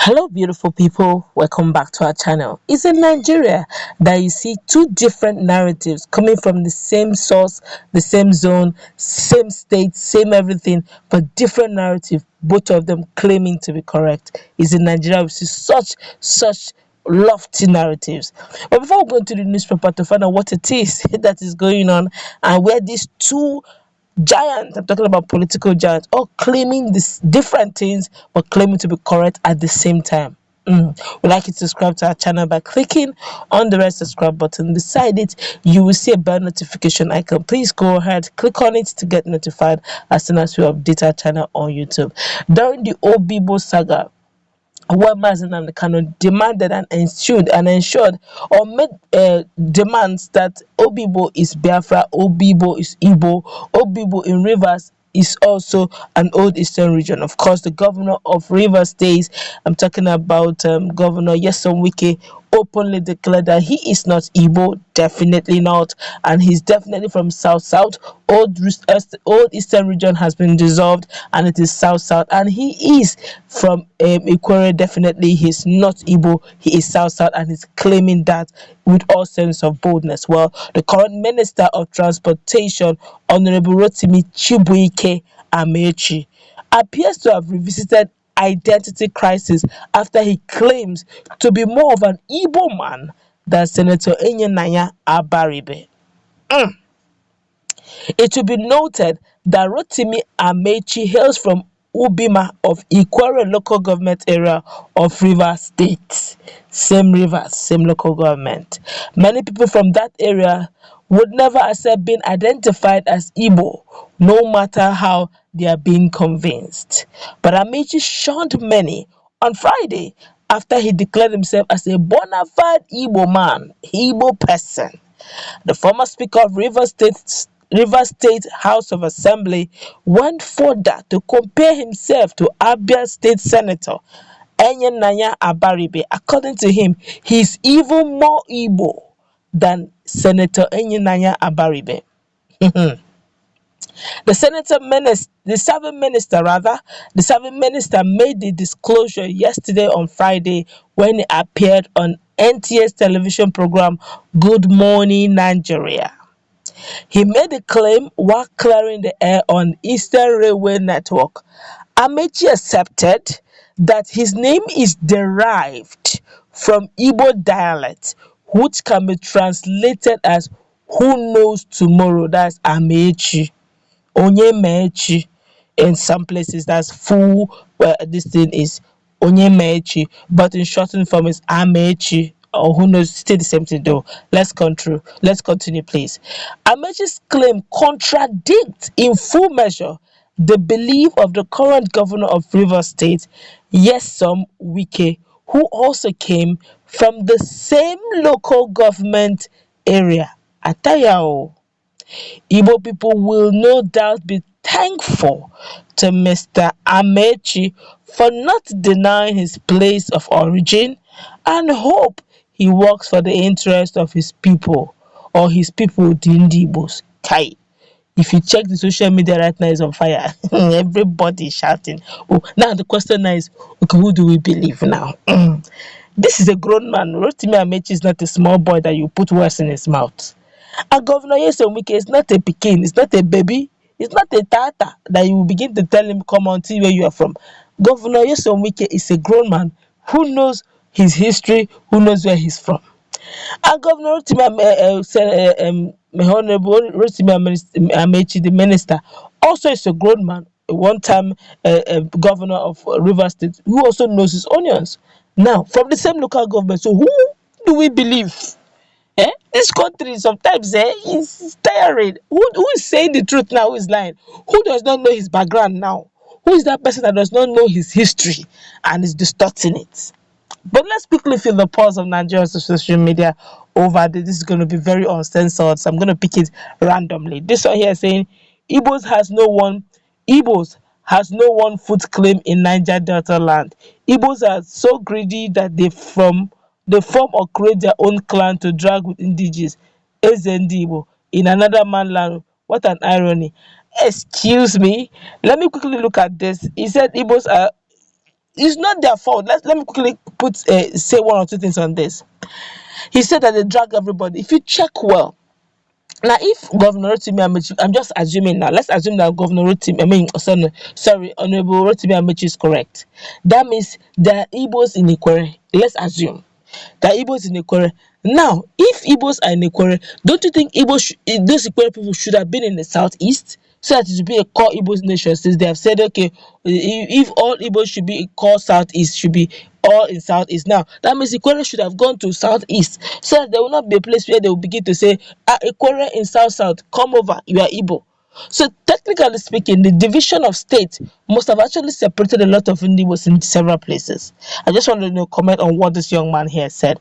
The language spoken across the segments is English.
Hello, beautiful people. Welcome back to our channel. It's in Nigeria that you see two different narratives coming from the same source, the same zone, same state, same everything, but different narrative, both of them claiming to be correct. It's in Nigeria we see such lofty narratives. But before we go into the newspaper to find out what it is that is going on and where these two giants, I'm talking about political giants, all claiming this different things but claiming to be correct at the same time. We'd like you to subscribe to our channel by clicking on the red subscribe button. Beside it, you will see a bell notification icon. Please go ahead, click on it to get notified as soon as we update our channel on YouTube. During the Obibo saga, where Mazen and Kano demanded and ensured or made demands that Obibo is Biafra, Obibo is Igbo, Obibo in Rivers is also an old eastern region. Of course, the governor of Rivers State, I'm talking about Governor Yeson Wike, openly declared that he is not Igbo, definitely not, and he's definitely from South. Old Eastern region has been dissolved, and it is South, and he is from Ikwerri. Definitely, he's not Igbo. He is South, and he's claiming that with all sense of boldness. Well, the current Minister of Transportation, Honorable Rotimi Amaechi, appears to have revisited identity crisis after he claims to be more of an Igbo man than Senator Abaribe. It should be noted that Rotimi Amaechi hails from Ubima of Ikwerri local government area of Rivers State. Same rivers, same local government. Many people from that area would never accept being identified as Igbo, no matter how they are being convinced. But Amaechi shunned many on Friday after he declared himself as a bona fide Igbo man, Igbo person. The former Speaker of Rivers State House of Assembly went further to compare himself to Abia State Senator Enyenanya Abaribe. According to him, he's even more Igbo than Senator Enyenanya Abaribe. The serving minister made the disclosure yesterday on Friday when he appeared on NTS television program Good Morning Nigeria. He made the claim while clearing the air on Eastern Railway Network. Amaechi accepted that his name is derived from Igbo dialect, which can be translated as "who knows tomorrow." That's Amaechi. Onyemechi. In some places, that's full. Well, this thing is Onyemechi, but in shortened form is Amaechi. Or who knows, still the same thing though. Let's continue, please. Amaechi's claim contradicts in full measure the belief of the current governor of Rivers State, Yesom Wike, who also came from the same local government area. Atayao. Igbo people will no doubt be thankful to Mr. Amaechi for not denying his place of origin and hope he works for the interest of his people or his people, the Igbos. Kai. If you check the social media right now, it's on fire. Everybody is shouting. Oh, now the question now is, okay, who do we believe now? This is a grown man. Rotimi Amaechi is not a small boy that you put words in his mouth. And Governor Yeson Wike is not a pikin, it's not a baby, it's not a tata that you will begin to tell him, come on, tell where you are from. Governor Yeson Wike is a grown man who knows his history, who knows where he's from. And Governor Honorable Rotimi Amaechi, the minister, also is a grown man, a one-time governor of Rivers State, who also knows his onions. Now, from the same local government, so who do we believe? This country sometimes is tiring. Who is saying the truth now? Who is lying? Who does not know his background now? Who is that person that does not know his history and is distorting it? But let's quickly feel the pulse of Nigeria's social media over this. This is going to be very uncensored, so I'm going to pick it randomly. This one here is saying Igbos has no one foot claim in Niger Delta land. Igbos are so greedy that they form or create their own clan to drag with indigenous Ezendibo in another man land. What an irony. Excuse me. Let me quickly look at this. He said Igbos are it's not their fault. Let me quickly say one or two things on this. He said that they drag everybody. If you check well, now if Governor Rotimi Amaechi, I'm just assuming now, let's assume that Governor Rotimi, sorry, Honorable Rotimi Amaechi is correct. That means there are Igbos in Ikwerre. Let's assume there are Igbos in Ikwerre. Now, if Igbos are in Ikwerre, don't you think those Ikwerre people should have been in the southeast? So that it should be a core Igbo nation, since they have said, okay, if all Igbos should be a core southeast, should be all in southeast. Now, that means Ikwerre should have gone to southeast, so that there will not be a place where they will begin to say, Ikwerre in south, come over, you are Igbo. So technically speaking, the division of state must have actually separated a lot of Igbos in several places. I just wanted to comment on what this young man here said.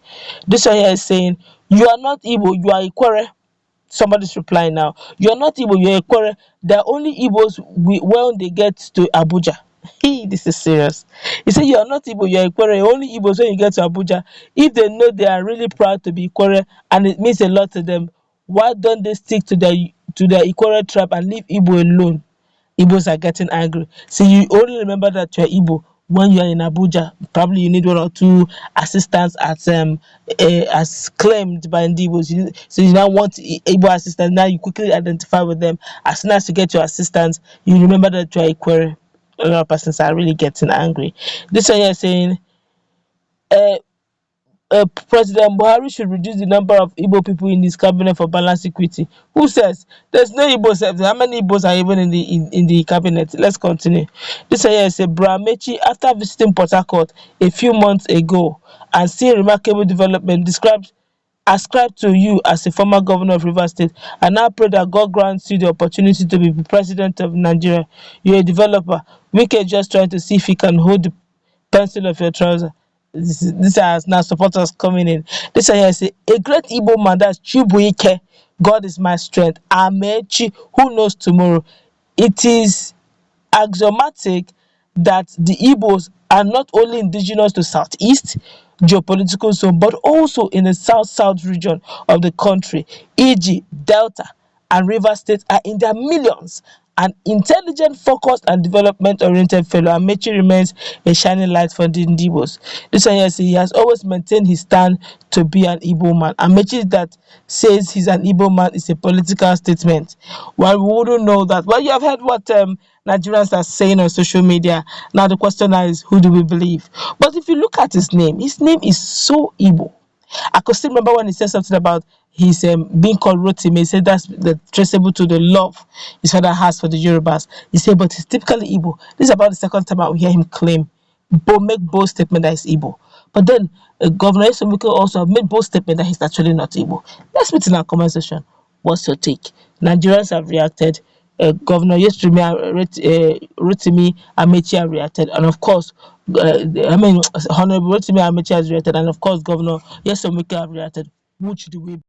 This one here is saying, you are not Igbo, you are Ikwerre. Somebody's replying now. You're not Igbo, you're Ikwerre. They're only Igbos when they get to Abuja. This is serious. He said, you're not Igbo, you're Ikwerre. Only Igbos when you get to Abuja. If they know they are really proud to be Ikwerre and it means a lot to them, why don't they stick to their Ikwerre tribe and leave Igbo alone? Igbos are getting angry. So you only remember that you're Igbo when you are in Abuja. Probably you need one or two assistants as claimed by the Igbos. So you now want Igbo assistants. Now you quickly identify with them. As soon as you get your assistants, you remember that you're Ikwerre. A lot of persons are really getting angry. This one here is saying, President Buhari should reduce the number of Igbo people in his cabinet for balanced equity. Who says? There's no Igbos. How many Igbos are even in the cabinet? Let's continue. This here is Amaechi, after visiting Port Harcourt a few months ago and seeing remarkable development ascribed to you as a former governor of Rivers State, and now pray that God grants you the opportunity to be president of Nigeria. You're a developer. Wike just trying to see if he can hold the pencil of your trouser. This has now supporters coming in. This here is a great Igbo man, that's Wike. God is my strength. Amaechi, who knows tomorrow? It is axiomatic that the Igbos are not only indigenous to southeast geopolitical zone, but also in the south region of the country, e.g. Delta and River State are in their millions. An intelligent, focused, and development-oriented fellow, Amaechi remains a shining light for the Igbos. This one here, he has always maintained his stand to be an Igbo man. Amaechi that says he's an Igbo man is a political statement. While we wouldn't know that, well, you have heard what Nigerians are saying on social media. Now the question now is, who do we believe? But if you look at his name is so Igbo. I could still remember when he said something about his being called Rotimi. He said that's traceable to the love his father has for the Yorubas. He said, but he's typically Igbo. This is about the second time I hear him claim, make bold statement that he's Igbo. But then Governor Esomike also made bold statement that he's actually not Igbo. Let's meet in our comment section. What's your take? Nigerians have reacted. Governor Rotimi Amaechi has reacted, and of course, Honorable Rotimi Amaechi has reacted, and of course, Governor Esomike have reacted. Which do we